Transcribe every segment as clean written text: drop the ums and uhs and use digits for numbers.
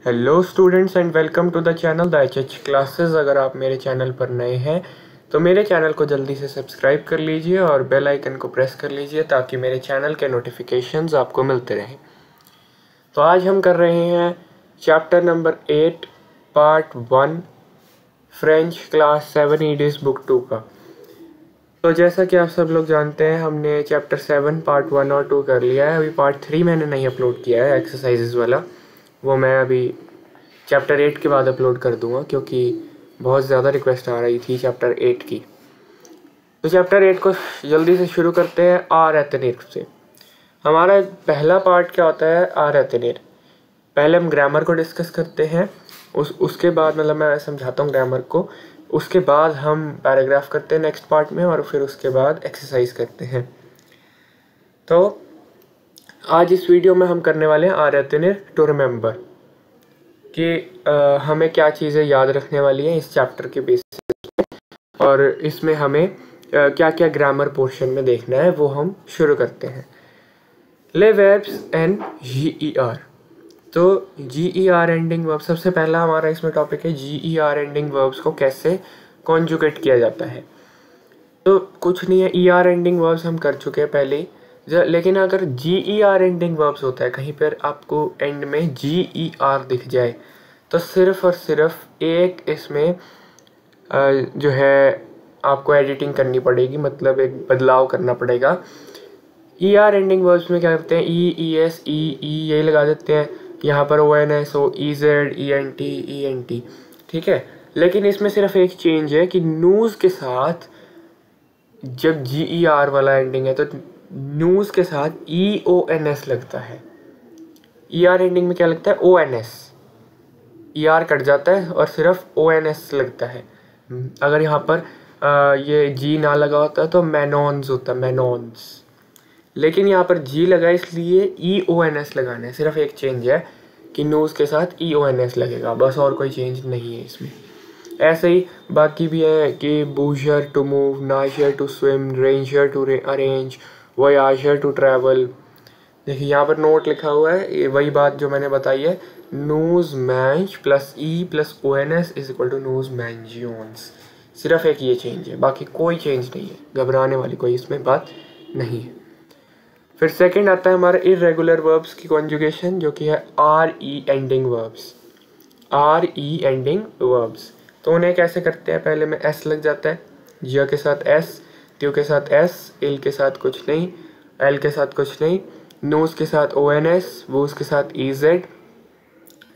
Hello students and welcome to the channel the H classes. अगर आप मेरे channel पर नए हैं तो मेरे चैनल को जल्दी से सब्सक्राइब कर लीजिए और बेल आइकन को प्रेस कर लीजिए ताकि मेरे चैनल के नोटिफिकेशंस आपको मिलते रहें। तो आज हम कर रहे हैं chapter number 8 part 1 French class 7 ईडीज बुक 2 का। तो जैसा कि आप सब लोग जानते हैं हमने चैप्टर 7 पार्ट 1 और 2 कर लिया है। अभी पार्ट 3 मैंने नहीं अपलोड किया है एक्सरसाइजेज वाला, वो मैं अभी चैप्टर 8 के बाद अपलोड कर दूंगा क्योंकि बहुत ज़्यादा रिक्वेस्ट आ रही थी चैप्टर 8 की। तो चैप्टर 8 को जल्दी से शुरू करते हैं आर एथेनेर से। हमारा पहला पार्ट क्या होता है? आर एथेनेर। पहले हम ग्रामर को डिस्कस करते हैं, उसके बाद मतलब मैं समझाता हूँ ग्रामर को, उसके बाद हम पैराग्राफ करते हैं नेक्स्ट पार्ट में और फिर उसके बाद एक्सरसाइज करते हैं। तो आज इस वीडियो में हम करने वाले हैं आर एथेनेर टू रिमेंबर कि हमें क्या चीज़ें याद रखने वाली हैं इस चैप्टर के बेसिस पे, और इसमें हमें क्या क्या ग्रामर पोर्शन में देखना है वो हम शुरू करते हैं। ले वर्ब्स एंड GER। तो GER एंडिंग वर्ब सबसे पहला हमारा इसमें टॉपिक है। GER एंडिंग वर्ब्स को कैसे कॉन्जुगेट किया जाता है। तो कुछ नहीं है, ER एंडिंग वर्ब्स हम कर चुके हैं पहले ही, लेकिन अगर GER एंडिंग वर्ब्स होता है, कहीं पर आपको एंड में GER दिख जाए तो सिर्फ और सिर्फ एक इसमें जो है आपको एडिटिंग करनी पड़ेगी, मतलब एक बदलाव करना पड़ेगा। ER एंडिंग वर्ब्स में क्या करते हैं, ES EE यही लगा देते हैं, यहाँ पर ONS हो EZ ENT ENT, ठीक है। लेकिन इसमें सिर्फ एक चेंज है कि न्यूज़ के साथ जब GER वाला एंडिंग है तो न्यूज़ के साथ EONS लगता है। ER एंडिंग में क्या लगता है? ONS। ER कट जाता है और सिर्फ ONS लगता है। अगर यहाँ पर ये G ना लगा होता तो मैनॉन्स होता, मैनॉन्स। लेकिन यहाँ पर G लगा इसलिए EONS लगाना है। सिर्फ एक चेंज है कि न्यूज़ के साथ EONS लगेगा, बस, और कोई चेंज नहीं है इसमें। ऐसे ही बाकी भी है कि बूशर टू मूव, नाशर टू स्विम, रेंजर टू अरेंज, वॉयाजर टू ट्रैवल। देखिए यहाँ पर नोट लिखा हुआ है, ये वही बात जो मैंने बताई है, न्यूज़ मैंज plus E plus ONS is equal to न्यूज़ मैंजियंस। सिर्फ एक ये चेंज है, बाकी कोई चेंज नहीं है, घबराने वाली कोई इसमें बात नहीं है। फिर सेकंड आता है हमारा इर्रेगुलर वर्ब्स की कॉन्जुगेशन, जो कि है RE ending verbs. RE ending verbs तो उन्हें कैसे करते हैं? पहले में S लग जाता है, ज के साथ S, त्यों के साथ S, इल के साथ कुछ नहीं, एल के साथ कुछ नहीं, नूस के साथ ONS, वूस के साथ EZ,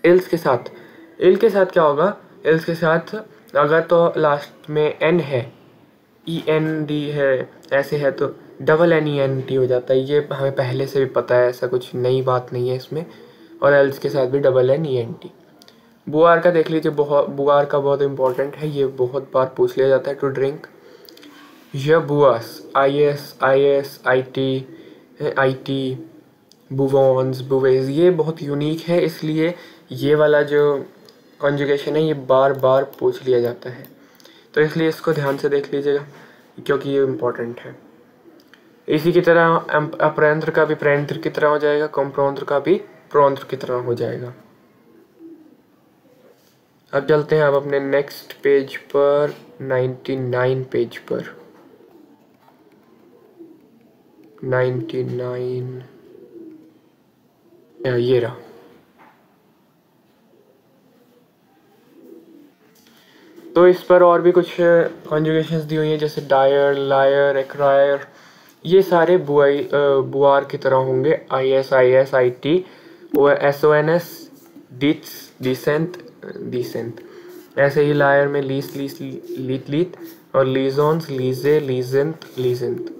इल्स के साथ क्या होगा? इल्स के साथ अगर तो लास्ट में N है, END है, ऐसे है तो डबल NENT हो जाता है। ये हमें पहले से भी पता है, ऐसा कुछ नई बात नहीं है इसमें। और एल्स के साथ भी डबल NENT। बुआर का देख लीजिए, बुआर का बहुत इंपॉर्टेंट है, ये बहुत बार पूछ लिया जाता है। टू ड्रिंक, यह बुआस, IS IT बुवॉन्स, बुवेज, ये बहुत यूनिक है, इसलिए ये वाला जो कॉन्जुगेशन है ये बार बार पूछ लिया जाता है, तो इसलिए इसको ध्यान से देख लीजिएगा क्योंकि ये इम्पोर्टेंट है। इसी की तरह अप्रैंद्र का भी प्रैंद्र की तरह हो जाएगा, कम्प्रोंद्र का भी प्रोंद्र की तरह हो जाएगा। अब चलते हैं अब अपने नेक्स्ट पेज पर, 99 पेज पर। 99 ये रहा। तो इस पर और भी कुछ कॉन्जुगेशंस दी हुई हैं, जैसे डायर, लायर, एक्रायर, ये सारे बुआर की तरह होंगे। IS IT SONS, डिट्स, डिसेंट। ऐसे ही लायर में लीस लीत और लीजोन्स, लीजे, लीजेंट।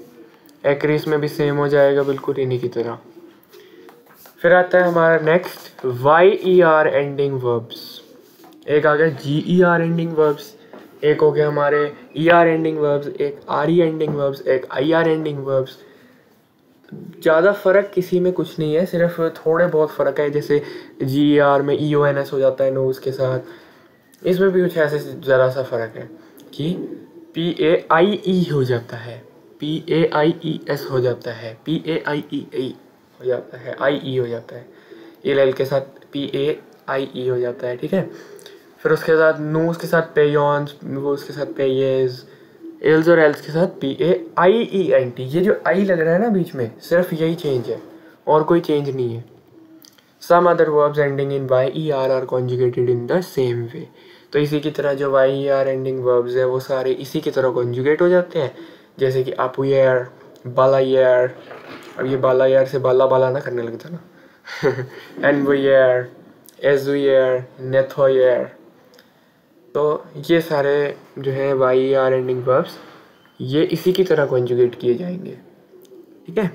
एक्रिस में भी सेम हो जाएगा बिल्कुल इन्हीं की तरह। फिर आता है हमारा नेक्स्ट YER एंडिंग वर्ब्स। एक आ गया GER एंडिंग वर्ब्स, एक हो गया हमारे ER एंडिंग वर्ब्स, एक RE एंडिंग वर्ब्स, एक IR एंडिंग वर्ब्स। ज़्यादा फ़र्क किसी में कुछ नहीं है, सिर्फ थोड़े बहुत फ़र्क है। जैसे GER में EONS हो जाता है नोज़ के साथ, इसमें भी कुछ ऐसे ज़रा सा फ़र्क है कि PAIE हो जाता है, PAIES हो जाता है, PAIEA हो जाता है, IE हो जाता है। इल के साथ PA आई ई हो जाता है, ठीक है। फिर उसके साथ नूस के साथ पेयॉन्स, वो उसके साथ पेयेज, एल्स और एल्स के साथ P A I E N T. ये जो आई लग रहा है ना बीच में, सिर्फ यही चेंज है और कोई चेंज नहीं है। Some other verbs ending in Y E R conjugated in the same way. तो इसी की तरह जो Y E R ending verbs है वो सारे इसी की तरह कॉन्जुगेट हो जाते हैं, जैसे कि अपुयर, बालायर। अब ये बालायर से बाला बाला ना करने लगता ना एनवोयर, एजुयर, नेथोयर। तो ये सारे जो है वाई आर एंडिंग वर्ब्स ये इसी की तरह कॉन्जुगेट किए जाएंगे, ठीक है।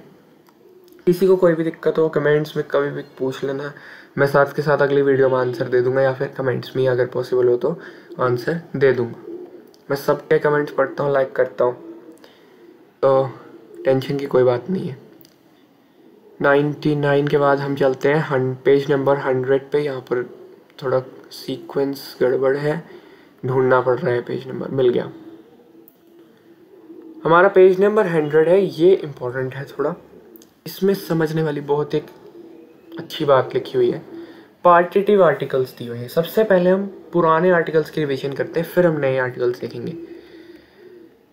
किसी को कोई भी दिक्कत हो कमेंट्स में कभी भी पूछ लेना, मैं साथ के साथ अगली वीडियो में आंसर दे दूंगा, या फिर कमेंट्स में अगर पॉसिबल हो तो आंसर दे दूंगा। मैं सबके कमेंट्स पढ़ता हूँ, लाइक करता हूँ, तो टेंशन की कोई बात नहीं है। 99 के बाद हम चलते हैं पेज नंबर 100 पे। यहाँ पर थोड़ा सीक्वेंस गड़बड़ है, ढूंढना पड़ रहा है। पेज नंबर मिल गया, हमारा पेज नंबर 100 है। ये इम्पोर्टेंट है थोड़ा, इसमें समझने वाली बहुत एक अच्छी बात लिखी हुई है। पार्टिटिव आर्टिकल्स दिए हुए हैं। सबसे पहले हम पुराने आर्टिकल्स की रिवीजन करते हैं, फिर हम नए आर्टिकल्स देखेंगे।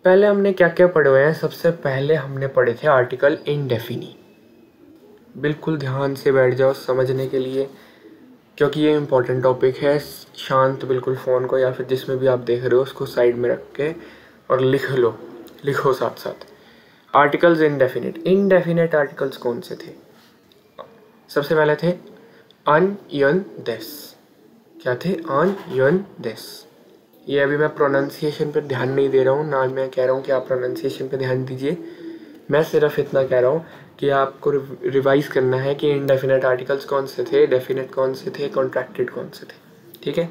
पहले हमने क्या क्या पढ़े हुए हैं। सबसे पहले हमने पढ़े थे आर्टिकल इंडेफिनी। बिल्कुल ध्यान से बैठ जाओ समझने के लिए, क्योंकि ये इम्पोर्टेंट टॉपिक है। शांत बिल्कुल फ़ोन को या फिर जिसमें भी आप देख रहे हो उसको साइड में रख के और लिखो साथ साथ। Articles indefinite. इंडेफिनिट आर्टिकल्स कौन से थे? सबसे पहले थे अन, यन, देस। क्या थे? अन, यन, देस। ये अभी मैं प्रोनाउंसिएशन पर ध्यान नहीं दे रहा हूँ ना, मैं कह रहा हूँ कि आप प्रोनाउंसिएशन पर ध्यान दीजिए। मैं सिर्फ इतना कह रहा हूँ कि आपको रिवाइज करना है कि इंडेफिनेट आर्टिकल्स कौन से थे, डेफिनेट कौन से थे, कॉन्ट्रैक्टेड कौन से थे, ठीक है।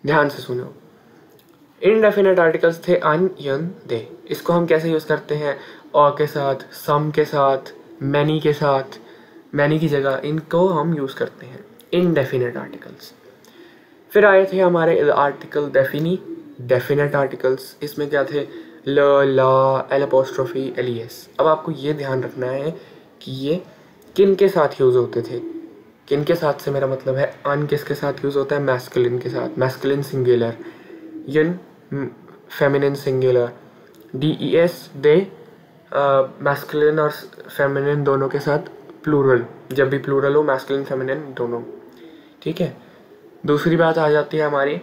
ध्यान से सुनो। इनडेफिनेट आर्टिकल्स थे अन, यन, दे। इसको हम कैसे यूज़ करते हैं? और के साथ, सम के साथ, मैनी के साथ। मैनी की जगह इनको हम यूज़ करते हैं, इनडेफिनेट आर्टिकल्स। फिर आए थे हमारे आर्टिकल डेफिनी, डेफिनेट आर्टिकल्स। इसमें क्या थे? ल, ला, L apostrophe, L E S. अब आपको ये ध्यान रखना है कि ये किन के साथ यूज़ होते थे। किन के साथ से मेरा मतलब है अन किसके साथ यूज़ होता है? मैस्कुलिन के साथ, मैस्कुलिन सिंगुलर। यन feminine singular. D E S, दे मैस्कुलिन और फेमिनिन दोनों के साथ प्लूरल, जब भी प्लूरल हो मैस्कुलिन फेमिनिन दोनों, ठीक है। दूसरी बात आ जाती है हमारी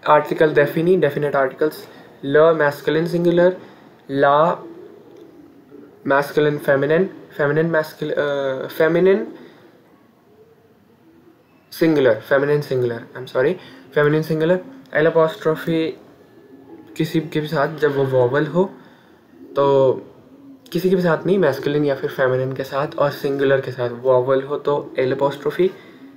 आर्टिकल डेफिनी, डेफिनेट आर्टिकल्स। ल मैस्कुलिन सिंगुलर, ला masculine feminine, feminine singular, feminine singular, I am sorry, feminine singular. L apostrophe किसी के भी साथ जब वो वॉवल हो, तो किसी के भी साथ नहीं, मैस्कुलिन या फिर फेमिनिन के साथ, और सिंगुलर के साथ वॉवल हो तो एल अपोस्ट्रोफी।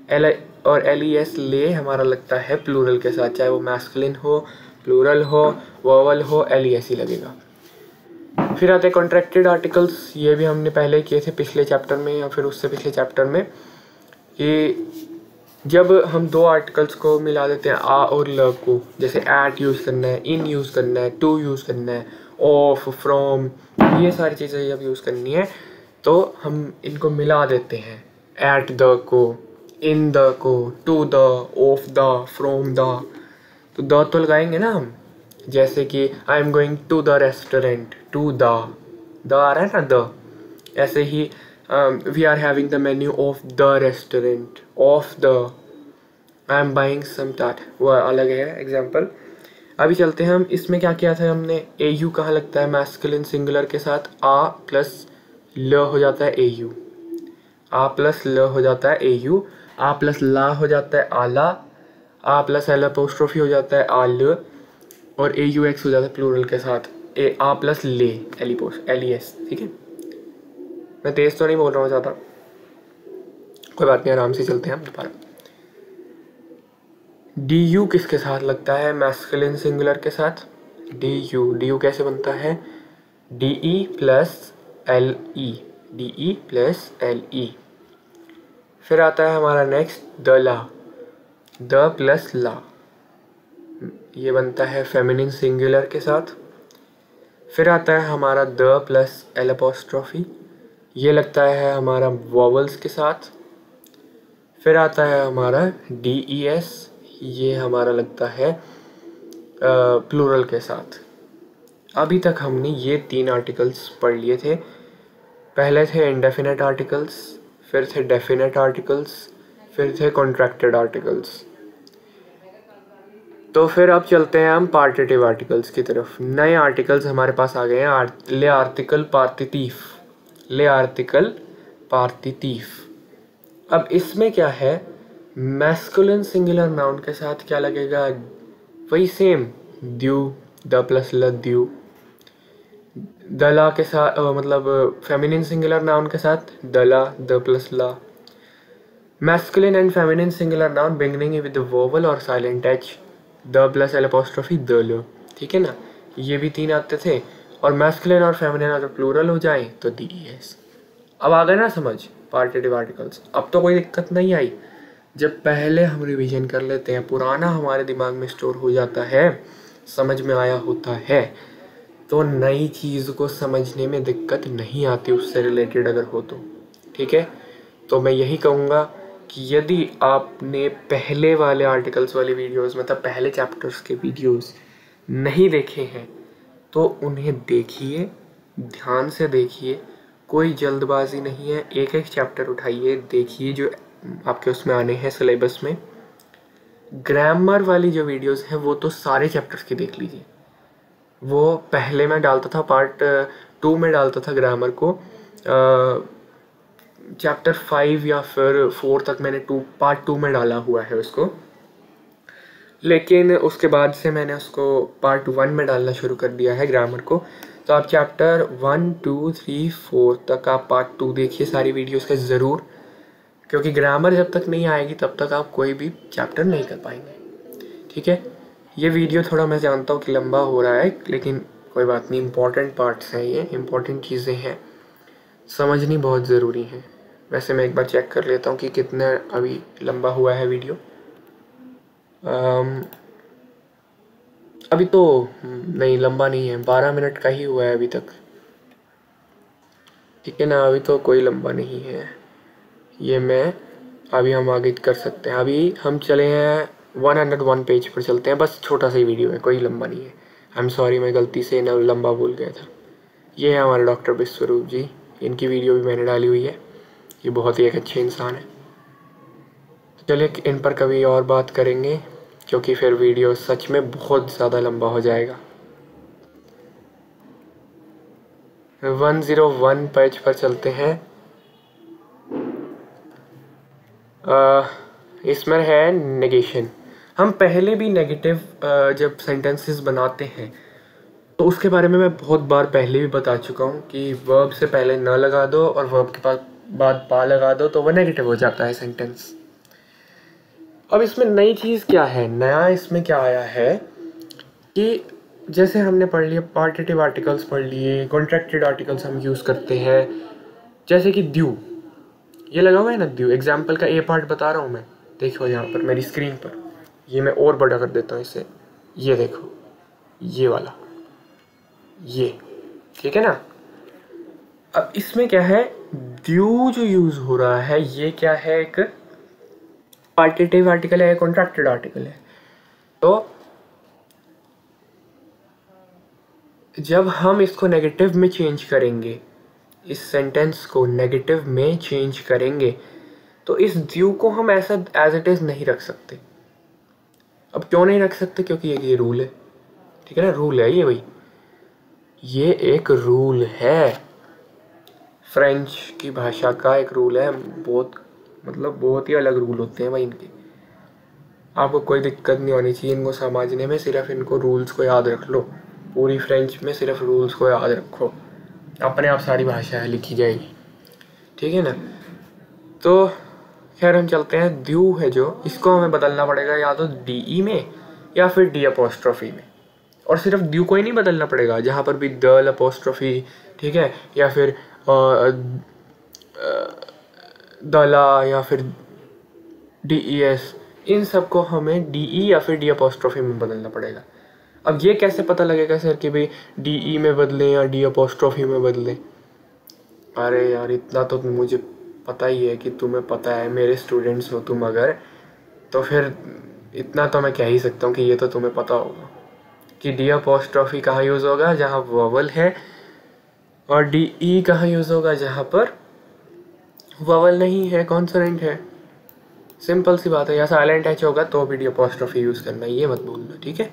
एल और एल ई एस ले हमारा लगता है प्लूरल के साथ, चाहे वो मैस्कुलिन हो, प्लूरल हो, वॉवल हो, एल ई एस ही लगेगा। फिर आते हैं कॉन्ट्रैक्टेड आर्टिकल्स। ये भी हमने पहले किए थे पिछले चैप्टर में या फिर उससे पिछले चैप्टर में, कि जब हम दो आर्टिकल्स को मिला देते हैं आ और ल को, जैसे एट यूज़ करना है, इन यूज़ करना है, टू यूज़ करना है, ऑफ, फ्रॉम, ये सारी चीज़ें जब यूज़ करनी है तो हम इनको मिला देते हैं। एट द को, इन द को, to the, of the, from the. तो द तो लगाएंगे ना हम, जैसे कि I am going to the restaurant, to the आ रहा है ना द। ऐसे ही we are having the menu of the restaurant, of the, I am buying some टाट, वो अलग है एग्जाम्पल। अभी चलते हैं हम, इसमें क्या किया था हमने? ए यू कहाँ लगता है? मैस्कुलिन सिंगुलर के साथ आ प्लस ल हो जाता है ए यू, आ प्लस ल हो जाता है ए यू, आ प्लस ला हो जाता है आला, आ प्लस एल अपोस्ट्रोफी हो जाता है आल, और ए यू एक्स हो जाता है प्लूरल के साथ ए आ प्लस ले, एल ई एस, ठीक है। मैं तेज तो नहीं बोल रहा हूँ ज़्यादा, कोई बात नहीं, आराम से चलते हैं हम दोबारा। डी यू किसके साथ लगता है? मैस्कुलिन सिंगुलर के साथ। डी यू कैसे बनता है? D E plus L E, D E plus L E. फिर आता है हमारा नेक्स्ट द ला, द प्लस ला, ये बनता है फेमिनिन सिंगुलर के साथ। फिर आता है हमारा द प्लस एल अपोस्ट्रोफी, ये लगता है हमारा वॉवल्स के साथ। फिर आता है हमारा DES, ये हमारा लगता है प्लूरल के साथ। अभी तक हमने ये 3 आर्टिकल्स पढ़ लिए थे। पहले थे इंडेफिनेट आर्टिकल्स, फिर थे डेफिनेट आर्टिकल्स, फिर थे कॉन्ट्रैक्टेड आर्टिकल्स। तो फिर अब चलते हैं हम पार्टिटिव आर्टिकल्स की तरफ। नए आर्टिकल्स हमारे पास आ गए हैं। ले आर्टिकल पार्टिटिव, ले आर्टिकल पार्टिटिव। अब इसमें क्या है, मैस्कुलिन सिंगुलर नाउन के साथ क्या लगेगा, वही सेम, द्यू, द प्लस ल, द्यू। दला के साथ मतलब फेमिनिन सिंगुलर नाउन के साथ दला, द प्लस ला। Masculine and feminine singular noun beginning with the vowel और साइलेंट एच, द प्लस एल अपोस्ट्रोफी द लो। ठीक है ना, ये भी 3 आते थे। और मैस्कुलिन और फेमिनिन अगर प्लूरल हो जाए तो DES। अब आ गए ना समझ पार्टिटिव आर्टिकल्स। अब तो कोई दिक्कत नहीं आई। जब पहले हम रिवीजन कर लेते हैं, पुराना हमारे दिमाग में स्टोर हो जाता है, समझ में आया होता है, तो नई चीज़ को समझने में दिक्कत नहीं आती, उससे रिलेटेड अगर हो तो। ठीक है, तो मैं यही कहूँगा कि यदि आपने पहले वाले आर्टिकल्स वाली वीडियोस, मतलब पहले चैप्टर्स के वीडियोस नहीं देखे हैं तो उन्हें देखिए, ध्यान से देखिए, कोई जल्दबाजी नहीं है। एक एक चैप्टर उठाइए, देखिए जो आपके उसमें आने हैं सिलेबस में। ग्रामर वाली जो वीडियोस हैं वो तो सारे चैप्टर्स की देख लीजिए। वो पहले मैं डालता था, पार्ट 2 में डालता था ग्रामर को, चैप्टर 5 या फिर 4 तक मैंने पार्ट 2 में डाला हुआ है उसको। लेकिन उसके बाद से मैंने उसको पार्ट 1 में डालना शुरू कर दिया है ग्रामर को। तो आप चैप्टर 1, 2, 3, 4 तक आप पार्ट 2 देखिए सारी वीडियोस के ज़रूर, क्योंकि ग्रामर जब तक नहीं आएगी तब तक आप कोई भी चैप्टर नहीं कर पाएंगे। ठीक है, ये वीडियो थोड़ा मैं जानता हूँ कि लंबा हो रहा है, लेकिन कोई बात नहीं, इम्पॉर्टेंट पार्ट्स हैं, ये इम्पॉर्टेंट चीज़ें हैं, समझनी बहुत ज़रूरी है। वैसे मैं एक बार चेक कर लेता हूँ कि कितना अभी लंबा हुआ है वीडियो। अभी तो नहीं, लंबा नहीं है, 12 मिनट का ही हुआ है अभी तक। ठीक है ना, अभी तो कोई लंबा नहीं है। ये मैं अभी हम आगे कर सकते हैं। अभी हम चले हैं 101 पेज पर चलते हैं, बस छोटा सा ही वीडियो है, कोई लंबा नहीं है। आई एम सॉरी, मैं गलती से ना लंबा बोल गया था। ये है हमारे डॉक्टर विश्वरूप जी, इनकी वीडियो भी मैंने डाली हुई है। ये बहुत ही एक अच्छे इंसान है। तो चलिए इन पर कभी और बात करेंगे, क्योंकि फिर वीडियो सच में बहुत ज़्यादा लंबा हो जाएगा। 101 पेज पर चलते हैं। इसमें है नेगेशन। हम पहले भी नेगेटिव जब सेंटेंसेस बनाते हैं तो उसके बारे में मैं बहुत बार पहले भी बता चुका हूँ कि वर्ब से पहले न लगा दो और वर्ब के बाद पा लगा दो तो वह नेगेटिव हो जाता है सेंटेंस। अब इसमें नई चीज़ क्या है, नया इसमें क्या आया है कि जैसे हमने पढ़ लिया पार्टिटिव आर्टिकल्स पढ़ लिए, कॉन्ट्रैक्टेड आर्टिकल्स हम यूज़ करते हैं, जैसे कि ड्यू, ये लगा हुआ है ना ड्यू। एग्जाम्पल का ए पार्ट बता रहा हूँ मैं, देखो यहाँ पर मेरी स्क्रीन पर, ये मैं और बड़ा कर देता हूँ इसे, ये देखो, ये वाला, ये, ठीक है ना। अब इसमें क्या है, ड्यू जो यूज़ हो रहा है ये क्या है, एक पार्टिटिव आर्टिकल है, कॉन्ट्रैक्टेड आर्टिकल है। तो जब हम इसको नेगेटिव में चेंज करेंगे, इस सेंटेंस को नेगेटिव में चेंज करेंगे, तो इस ड्यू को हम ऐसा एज इट इज़ नहीं रख सकते। अब क्यों नहीं रख सकते, क्योंकि ये रूल है, ठीक है ना, रूल है ये भाई, ये एक रूल है, फ्रेंच की भाषा का एक रूल है। बहुत ही अलग रूल होते हैं भाई इनके। आपको कोई दिक्कत नहीं होनी चाहिए इनको समझने में, सिर्फ इनको रूल्स को याद रख लो। पूरी फ्रेंच में सिर्फ रूल्स को याद रखो, अपने आप सारी भाषा लिखी जाएगी, ठीक है ना। तो खैर हम चलते हैं, ड्यू है जो, इसको हमें बदलना पड़ेगा या तो DE में या फिर D अपोस्ट्रोफी में। और सिर्फ ड्यू को ही नहीं बदलना पड़ेगा, जहाँ पर भी द अपोस्ट्रोफी, ठीक है, या फिर दला या फिर DES, इन सब को हमें DE या फिर D अपोस्ट्रोफी में बदलना पड़ेगा। अब ये कैसे पता लगेगा सर कि भाई DE में बदलें या D अपोस्ट्रोफी में बदलें? अरे यार इतना तो मुझे पता ही है कि तुम्हें पता है, मेरे स्टूडेंट्स हो तुम अगर, तो फिर इतना तो मैं कह ही सकता हूँ कि ये तो तुम्हें पता होगा कि डी अपॉस्ट्रॉफी कहाँ यूज़ होगा, जहाँ वोवल है, और डी ई कहाँ यूज़ होगा, जहाँ पर वोवल नहीं है, कॉन्सोनेंट है। सिंपल सी बात है। या साइलेंट एच होगा तो भी डी अपॉस्ट्रॉफी यूज़ करना, ये मत भूलना, ठीक है।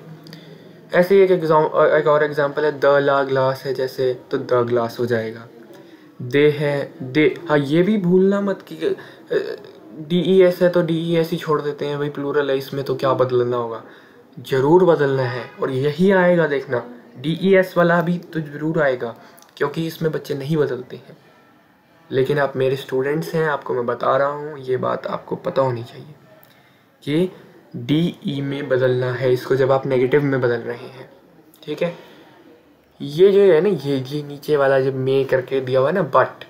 ऐसे ही एक और एग्जांपल है, द ला ग्लास है जैसे, तो द ग्लास हो जाएगा। दे है, दे, हाँ ये भी भूलना मत कि डी ई एस है तो डी ई एस ही छोड़ देते हैं भाई, प्लूरल है इसमें तो क्या बदलना होगा, ज़रूर बदलना है, और यही आएगा देखना, डी ई एस वाला भी तो ज़रूर आएगा, क्योंकि इसमें बच्चे नहीं बदलते हैं। लेकिन आप मेरे स्टूडेंट्स हैं, आपको मैं बता रहा हूँ, ये बात आपको पता होनी चाहिए कि डी ई में बदलना है इसको जब आप नेगेटिव में बदल रहे हैं, ठीक है। ये जो है ना, ये नीचे वाला जब मे करके दिया हुआ है ना, but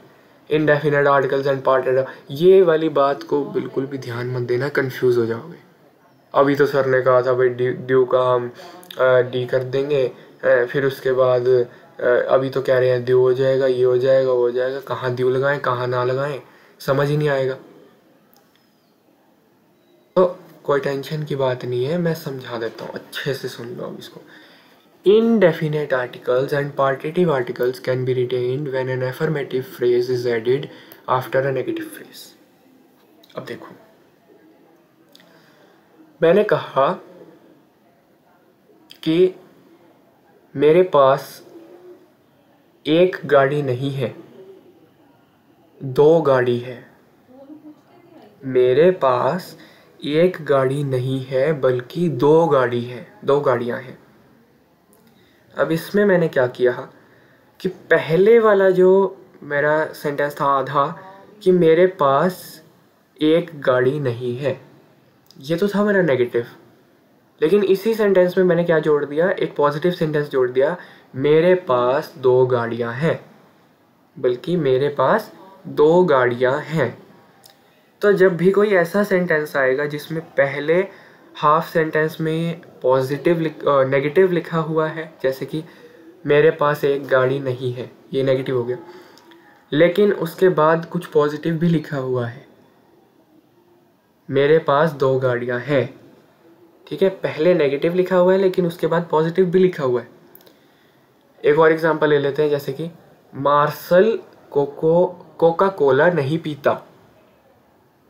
indefinite articles and part, ये वाली बात को बिल्कुल भी ध्यान मत देना, कंफ्यूज हो जाओगे। अभी तो सर ने कहा था भाई ड्यू का हम डी कर देंगे, फिर उसके बाद अभी तो कह रहे हैं ड्यू हो जाएगा, ये हो जाएगा, वो हो जाएगा, कहाँ ड्यू लगाएं कहाँ ना लगाएं, समझ ही नहीं आएगा। तो कोई टेंशन की बात नहीं है, मैं समझा देता हूँ, अच्छे से सुन लो अब इसको। Indefinite articles and partitive articles can be retained when an affirmative phrase is added after a negative phrase. अब देखो, मैंने कहा कि मेरे पास एक गाड़ी नहीं है, दो गाड़ी है। मेरे पास एक गाड़ी नहीं है बल्कि दो गाड़ी है, दो गाड़ियां हैं। अब इसमें मैंने क्या किया कि पहले वाला जो मेरा सेंटेंस था आधा, कि मेरे पास एक गाड़ी नहीं है, ये तो था मेरा नेगेटिव। लेकिन इसी सेंटेंस में मैंने क्या जोड़ दिया, एक पॉजिटिव सेंटेंस जोड़ दिया, मेरे पास दो गाड़ियां हैं, बल्कि मेरे पास दो गाड़ियां हैं। तो जब भी कोई ऐसा सेंटेंस आएगा जिसमें पहले हाफ सेंटेंस में पॉजिटिव नेगेटिव लिखा हुआ है, जैसे कि मेरे पास एक गाड़ी नहीं है, ये नेगेटिव हो गया, लेकिन उसके बाद कुछ पॉजिटिव भी लिखा हुआ है, मेरे पास दो गाड़ियां हैं, ठीक है। पहले नेगेटिव लिखा हुआ है लेकिन उसके बाद पॉजिटिव भी लिखा हुआ है। एक और एग्जांपल ले लेते हैं, जैसे कि मार्शल कोका कोला नहीं पीता,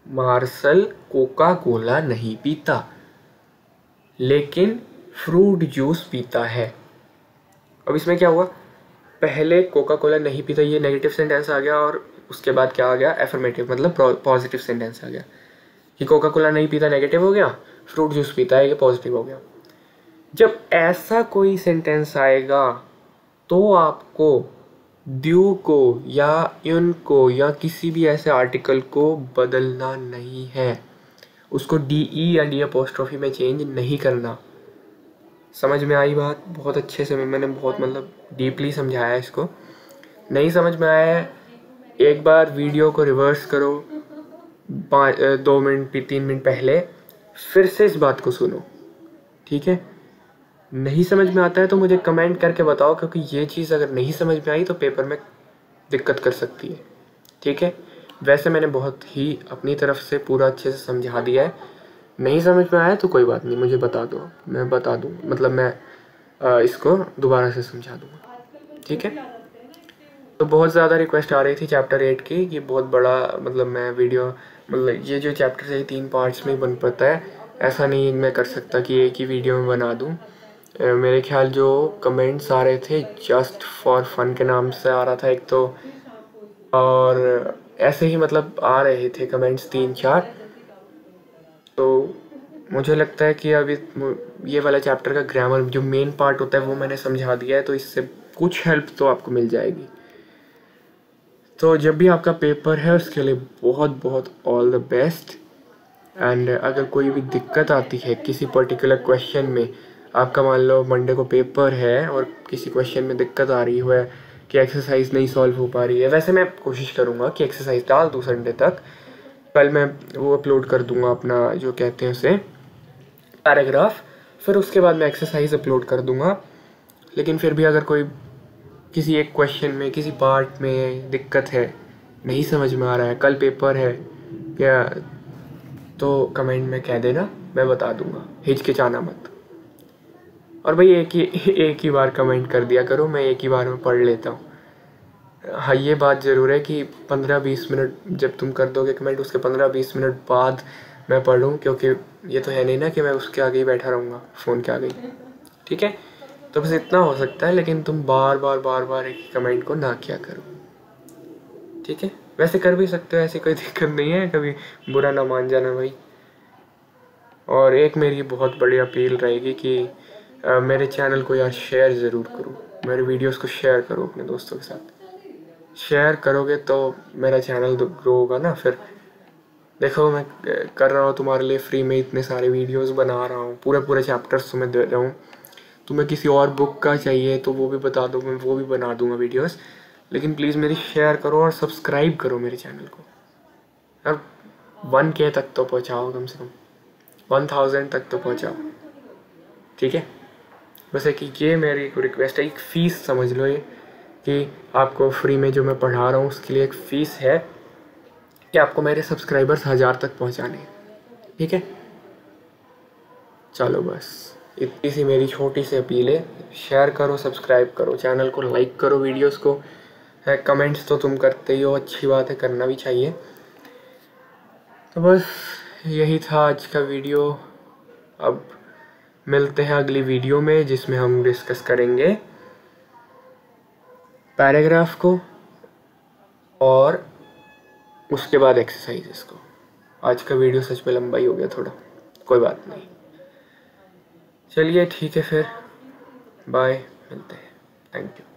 मार्शल कोका कोला नहीं पीता लेकिन फ्रूट जूस पीता है। अब इसमें क्या हुआ, पहले कोका कोला नहीं पीता, ये नेगेटिव सेंटेंस आ गया, और उसके बाद क्या आ गया, एफर्मेटिव, मतलब पॉजिटिव सेंटेंस आ गया कि कोका कोला नहीं पीता नेगेटिव हो गया, फ्रूट जूस पीता है ये पॉजिटिव हो गया। जब ऐसा कोई सेंटेंस आएगा तो आपको ड्यू को या इन को या किसी भी ऐसे आर्टिकल को बदलना नहीं है, उसको डी ई या डी अपोस्ट्रोफी में चेंज नहीं करना। समझ में आई बात? बहुत अच्छे से मैंने बहुत मतलब डीपली समझाया इसको। नहीं समझ में आया है, एक बार वीडियो को रिवर्स करो 2 मिनट 3 मिनट पहले, फिर से इस बात को सुनो, ठीक है। नहीं समझ में आता है तो मुझे कमेंट करके बताओ, क्योंकि ये चीज़ अगर नहीं समझ में आई तो पेपर में दिक्कत कर सकती है, ठीक है। वैसे मैंने बहुत ही अपनी तरफ से पूरा अच्छे से समझा दिया है। नहीं समझ में आया तो कोई बात नहीं, मुझे बता दो, मैं बता दूँ, मतलब मैं इसको दोबारा से समझा दूँगा, ठीक है। तो बहुत ज़्यादा रिक्वेस्ट आ रही थी चैप्टर 8 की कि बहुत बड़ा मतलब मैं वीडियो, मतलब ये जो चैप्टर है 3 पार्ट्स में बन पाता है, ऐसा नहीं मैं कर सकता कि एक ही वीडियो में बना दूँ। मेरे ख्याल जो कमेंट्स आ रहे थे जस्ट फॉर फन के नाम से आ रहा था एक तो, और ऐसे ही मतलब आ रहे थे कमेंट्स 3-4, तो मुझे लगता है कि अभी ये वाला चैप्टर का ग्रामर जो मेन पार्ट होता है वो मैंने समझा दिया है, तो इससे कुछ हेल्प तो आपको मिल जाएगी। तो जब भी आपका पेपर है उसके लिए बहुत बहुत ऑल द बेस्ट। एंड अगर कोई भी दिक्कत आती है किसी पर्टिकुलर क्वेश्चन में, आपका मान लो मंडे को पेपर है और किसी क्वेश्चन में दिक्कत आ रही है कि एक्सरसाइज नहीं सॉल्व हो पा रही है, वैसे मैं कोशिश करूँगा कि एक्सरसाइज डाल दूँ संडे तक। कल मैं वो अपलोड कर दूँगा अपना जो कहते हैं उसे पैराग्राफ, फिर उसके बाद मैं एक्सरसाइज अपलोड कर दूँगा। लेकिन फिर भी अगर कोई किसी एक क्वेश्चन में किसी पार्ट में दिक्कत है नहीं समझ में आ रहा है, कल पेपर है क्या, तो कमेंट में कह देना, मैं बता दूंगा, हिचकिचाना मत। और भाई एक ही बार कमेंट कर दिया करो, मैं एक ही बार में पढ़ लेता हूँ। हाँ ये बात ज़रूर है कि 15-20 मिनट जब तुम कर दोगे कमेंट, उसके 15-20 मिनट बाद मैं पढ़ूँ, क्योंकि ये तो है नहीं ना कि मैं उसके आगे ही बैठा रहूँगा, फ़ोन के आगे ही। ठीक है, तो बस इतना हो सकता है, लेकिन तुम बार बार एक ही कमेंट को ना किया करो। ठीक है, वैसे कर भी सकते हो, ऐसी कोई दिक्कत नहीं है, कभी बुरा ना मान जाना भाई। और एक मेरी बहुत बड़ी अपील रहेगी कि मेरे चैनल को यार शेयर ज़रूर करो, मेरे वीडियोस को शेयर करो अपने दोस्तों के साथ। शेयर करोगे तो मेरा चैनल तो ग्रो होगा ना। फिर देखो मैं कर रहा हूँ तुम्हारे लिए फ्री में, इतने सारे वीडियोस बना रहा हूँ, पूरे चैप्टर्स तुम्हें दे रहा हूँ। तुम्हें किसी और बुक का चाहिए तो वो भी बता दो, मैं वो भी बना दूंगा वीडियोस। लेकिन प्लीज़ मेरी शेयर करो और सब्सक्राइब करो मेरे चैनल को यार। 1K तक तो पहुँचाओ, कम से कम 1000 तक तो पहुँचाओ। ठीक है, बस एक ये मेरी रिक्वेस्ट है, एक फ़ीस समझ लो ये, कि आपको फ्री में जो मैं पढ़ा रहा हूँ उसके लिए एक फ़ीस है कि आपको मेरे सब्सक्राइबर्स 1000 तक पहुँचाने हैं। ठीक है, चलो बस इतनी सी मेरी छोटी सी अपील है। शेयर करो, सब्सक्राइब करो, चैनल को लाइक करो, वीडियोस को है, कमेंट्स तो तुम करते ही हो, अच्छी बात है, करना भी चाहिए। तो बस यही था आज का वीडियो। अब मिलते हैं अगली वीडियो में, जिसमें हम डिस्कस करेंगे पैराग्राफ को और उसके बाद एक्सरसाइजेस को। आज का वीडियो सच में लंबा ही हो गया थोड़ा, कोई बात नहीं। चलिए ठीक है, फिर बाय, मिलते हैं, थैंक यू।